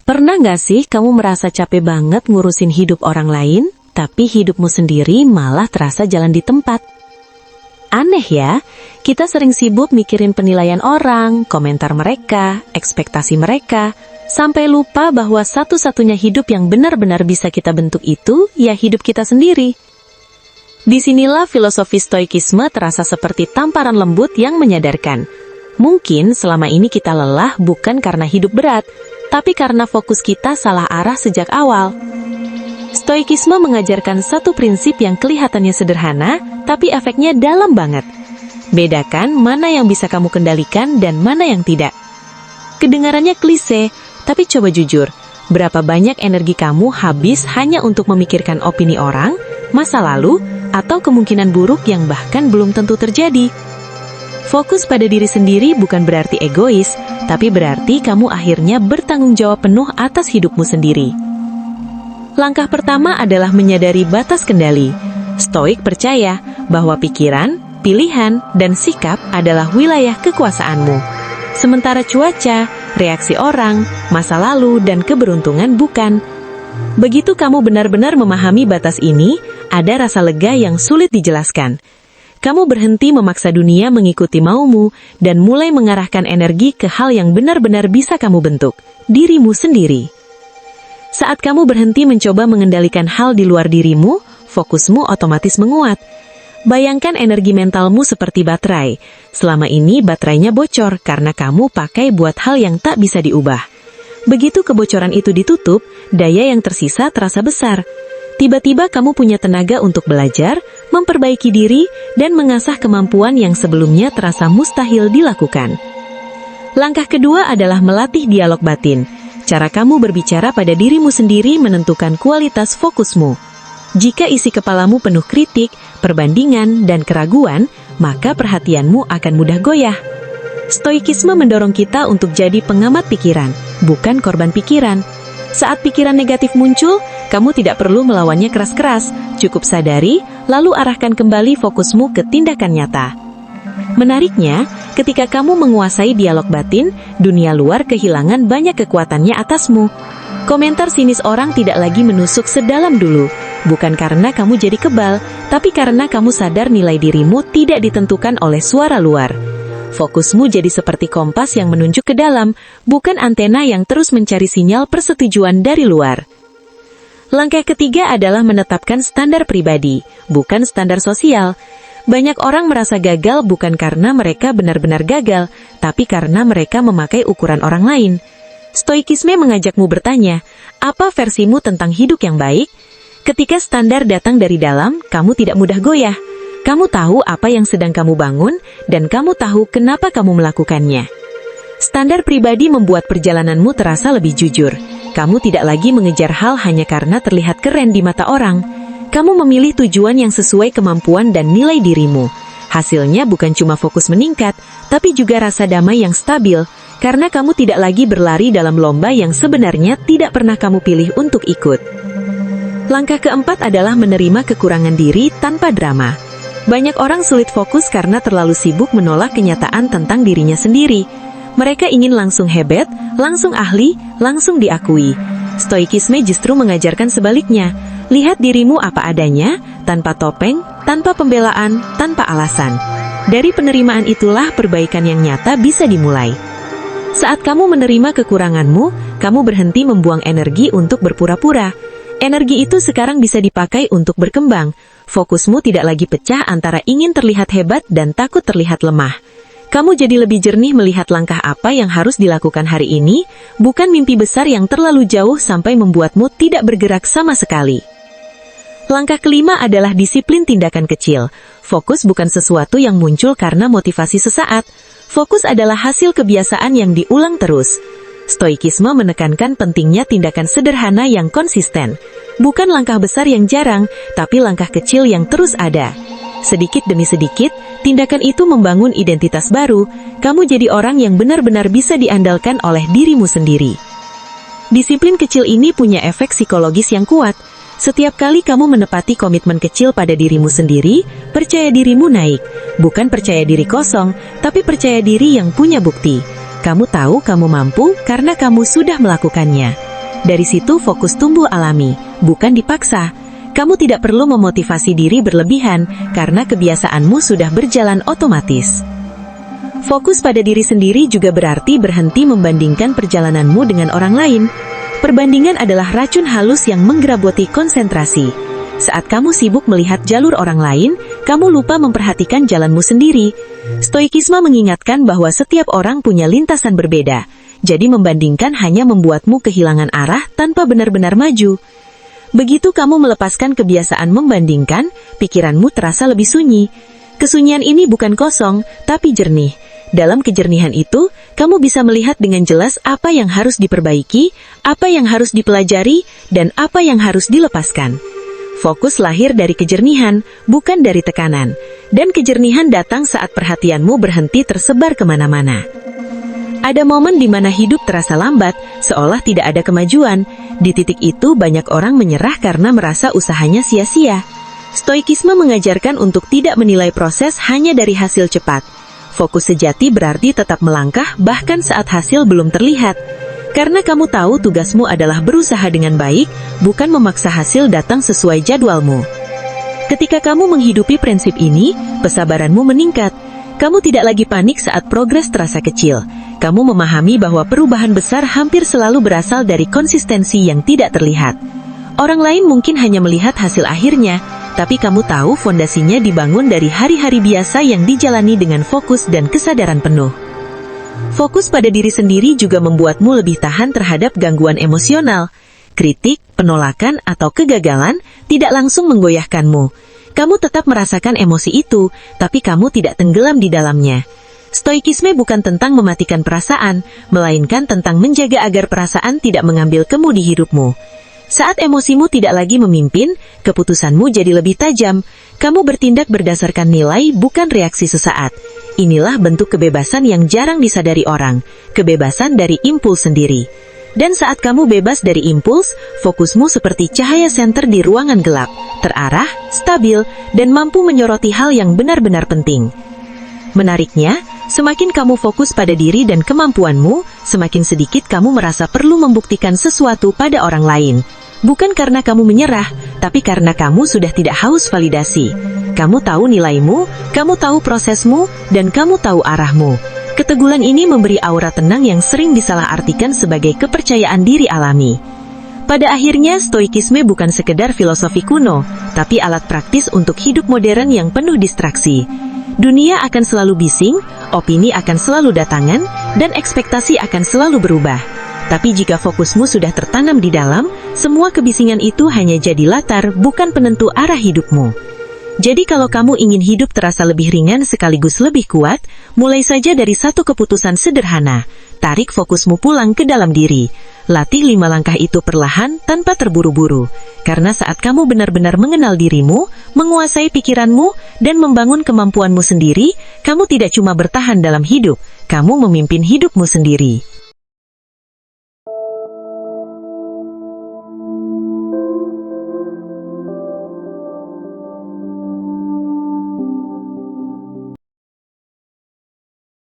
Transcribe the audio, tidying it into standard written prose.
Pernah nggak sih kamu merasa capek banget ngurusin hidup orang lain, tapi hidupmu sendiri malah terasa jalan di tempat? Aneh ya, kita sering sibuk mikirin penilaian orang, komentar mereka, ekspektasi mereka, sampai lupa bahwa satu-satunya hidup yang benar-benar bisa kita bentuk itu, ya hidup kita sendiri. Disinilah filosofi stoikisme terasa seperti tamparan lembut yang menyadarkan. Mungkin selama ini kita lelah bukan karena hidup berat, tapi karena fokus kita salah arah sejak awal. Stoikisme mengajarkan satu prinsip yang kelihatannya sederhana, tapi efeknya dalam banget. Bedakan mana yang bisa kamu kendalikan dan mana yang tidak. Kedengarannya klise, tapi coba jujur, berapa banyak energi kamu habis hanya untuk memikirkan opini orang, masa lalu, atau kemungkinan buruk yang bahkan belum tentu terjadi? Fokus pada diri sendiri bukan berarti egois, tapi berarti kamu akhirnya bertanggung jawab penuh atas hidupmu sendiri. Langkah pertama adalah menyadari batas kendali. Stoik percaya bahwa pikiran, pilihan, dan sikap adalah wilayah kekuasaanmu. Sementara cuaca, reaksi orang, masa lalu, dan keberuntungan bukan. Begitu kamu benar-benar memahami batas ini, ada rasa lega yang sulit dijelaskan. Kamu berhenti memaksa dunia mengikuti maumu dan mulai mengarahkan energi ke hal yang benar-benar bisa kamu bentuk, dirimu sendiri. Saat kamu berhenti mencoba mengendalikan hal di luar dirimu, fokusmu otomatis menguat. Bayangkan energi mentalmu seperti baterai. Selama ini baterainya bocor karena kamu pakai buat hal yang tak bisa diubah. Begitu kebocoran itu ditutup, daya yang tersisa terasa besar. Tiba-tiba kamu punya tenaga untuk belajar, memperbaiki diri, dan mengasah kemampuan yang sebelumnya terasa mustahil dilakukan. Langkah kedua adalah melatih dialog batin. Cara kamu berbicara pada dirimu sendiri menentukan kualitas fokusmu. Jika isi kepalamu penuh kritik, perbandingan, dan keraguan, maka perhatianmu akan mudah goyah. Stoikisme mendorong kita untuk jadi pengamat pikiran, bukan korban pikiran. Saat pikiran negatif muncul, kamu tidak perlu melawannya keras-keras, cukup sadari, lalu arahkan kembali fokusmu ke tindakan nyata. Menariknya, ketika kamu menguasai dialog batin, dunia luar kehilangan banyak kekuatannya atasmu. Komentar sinis orang tidak lagi menusuk sedalam dulu, bukan karena kamu jadi kebal, tapi karena kamu sadar nilai dirimu tidak ditentukan oleh suara luar. Fokusmu jadi seperti kompas yang menunjuk ke dalam, bukan antena yang terus mencari sinyal persetujuan dari luar. Langkah ketiga adalah menetapkan standar pribadi, bukan standar sosial. Banyak orang merasa gagal bukan karena mereka benar-benar gagal, tapi karena mereka memakai ukuran orang lain. Stoikisme mengajakmu bertanya, apa versimu tentang hidup yang baik? Ketika standar datang dari dalam, kamu tidak mudah goyah. Kamu tahu apa yang sedang kamu bangun, dan kamu tahu kenapa kamu melakukannya. Standar pribadi membuat perjalananmu terasa lebih jujur. Kamu tidak lagi mengejar hal hanya karena terlihat keren di mata orang. Kamu memilih tujuan yang sesuai kemampuan dan nilai dirimu. Hasilnya bukan cuma fokus meningkat, tapi juga rasa damai yang stabil, karena kamu tidak lagi berlari dalam lomba yang sebenarnya tidak pernah kamu pilih untuk ikut. Langkah keempat adalah menerima kekurangan diri tanpa drama. Banyak orang sulit fokus karena terlalu sibuk menolak kenyataan tentang dirinya sendiri. Mereka ingin langsung hebat, langsung ahli, langsung diakui. Stoikisme justru mengajarkan sebaliknya. Lihat dirimu apa adanya, tanpa topeng, tanpa pembelaan, tanpa alasan. Dari penerimaan itulah perbaikan yang nyata bisa dimulai. Saat kamu menerima kekuranganmu, kamu berhenti membuang energi untuk berpura-pura. Energi itu sekarang bisa dipakai untuk berkembang. Fokusmu tidak lagi pecah antara ingin terlihat hebat dan takut terlihat lemah. Kamu jadi lebih jernih melihat langkah apa yang harus dilakukan hari ini, bukan mimpi besar yang terlalu jauh sampai membuatmu tidak bergerak sama sekali. Langkah kelima adalah disiplin tindakan kecil. Fokus bukan sesuatu yang muncul karena motivasi sesaat. Fokus adalah hasil kebiasaan yang diulang terus. Stoikisme menekankan pentingnya tindakan sederhana yang konsisten. Bukan langkah besar yang jarang, tapi langkah kecil yang terus ada. Sedikit demi sedikit, tindakan itu membangun identitas baru. Kamu jadi orang yang benar-benar bisa diandalkan oleh dirimu sendiri. Disiplin kecil ini punya efek psikologis yang kuat. Setiap kali kamu menepati komitmen kecil pada dirimu sendiri, percaya dirimu naik. Bukan percaya diri kosong, tapi percaya diri yang punya bukti. Kamu tahu kamu mampu karena kamu sudah melakukannya. Dari situ fokus tumbuh alami, bukan dipaksa. Kamu tidak perlu memotivasi diri berlebihan karena kebiasaanmu sudah berjalan otomatis. Fokus pada diri sendiri juga berarti berhenti membandingkan perjalananmu dengan orang lain. Perbandingan adalah racun halus yang menggeraboti konsentrasi. Saat kamu sibuk melihat jalur orang lain, kamu lupa memperhatikan jalanmu sendiri. Stoikisme mengingatkan bahwa setiap orang punya lintasan berbeda. Jadi membandingkan hanya membuatmu kehilangan arah tanpa benar-benar maju. Begitu kamu melepaskan kebiasaan membandingkan, pikiranmu terasa lebih sunyi. Kesunyian ini bukan kosong, tapi jernih. Dalam kejernihan itu, kamu bisa melihat dengan jelas apa yang harus diperbaiki, apa yang harus dipelajari, dan apa yang harus dilepaskan. Fokus lahir dari kejernihan, bukan dari tekanan. Dan kejernihan datang saat perhatianmu berhenti tersebar kemana-mana. Ada momen di mana hidup terasa lambat, seolah tidak ada kemajuan. Di titik itu banyak orang menyerah karena merasa usahanya sia-sia. Stoikisme mengajarkan untuk tidak menilai proses hanya dari hasil cepat. Fokus sejati berarti tetap melangkah bahkan saat hasil belum terlihat. Karena kamu tahu tugasmu adalah berusaha dengan baik, bukan memaksa hasil datang sesuai jadwalmu. Ketika kamu menghidupi prinsip ini, kesabaranmu meningkat. Kamu tidak lagi panik saat progres terasa kecil. Kamu memahami bahwa perubahan besar hampir selalu berasal dari konsistensi yang tidak terlihat. Orang lain mungkin hanya melihat hasil akhirnya, tapi kamu tahu fondasinya dibangun dari hari-hari biasa yang dijalani dengan fokus dan kesadaran penuh. Fokus pada diri sendiri juga membuatmu lebih tahan terhadap gangguan emosional. Kritik, penolakan, atau kegagalan tidak langsung menggoyahkanmu. Kamu tetap merasakan emosi itu, tapi kamu tidak tenggelam di dalamnya. Stoikisme bukan tentang mematikan perasaan, melainkan tentang menjaga agar perasaan tidak mengambil kemudi hidupmu. Saat emosimu tidak lagi memimpin, keputusanmu jadi lebih tajam. Kamu bertindak berdasarkan nilai, bukan reaksi sesaat. Inilah bentuk kebebasan yang jarang disadari orang, kebebasan dari impuls sendiri. Dan saat kamu bebas dari impuls, fokusmu seperti cahaya senter di ruangan gelap, terarah, stabil, dan mampu menyoroti hal yang benar-benar penting. Menariknya, semakin kamu fokus pada diri dan kemampuanmu, semakin sedikit kamu merasa perlu membuktikan sesuatu pada orang lain. Bukan karena kamu menyerah, tapi karena kamu sudah tidak haus validasi. Kamu tahu nilaimu, kamu tahu prosesmu, dan kamu tahu arahmu. Keteguhan ini memberi aura tenang yang sering disalahartikan sebagai kepercayaan diri alami. Pada akhirnya, stoikisme bukan sekedar filosofi kuno, tapi alat praktis untuk hidup modern yang penuh distraksi. Dunia akan selalu bising, opini akan selalu datangan, dan ekspektasi akan selalu berubah. Tapi jika fokusmu sudah tertanam di dalam, semua kebisingan itu hanya jadi latar, bukan penentu arah hidupmu. Jadi kalau kamu ingin hidup terasa lebih ringan sekaligus lebih kuat, mulai saja dari satu keputusan sederhana. Tarik fokusmu pulang ke dalam diri. Latih 5 langkah itu perlahan tanpa terburu-buru. Karena saat kamu benar-benar mengenal dirimu, menguasai pikiranmu, dan membangun kemampuanmu sendiri, kamu tidak cuma bertahan dalam hidup, kamu memimpin hidupmu sendiri.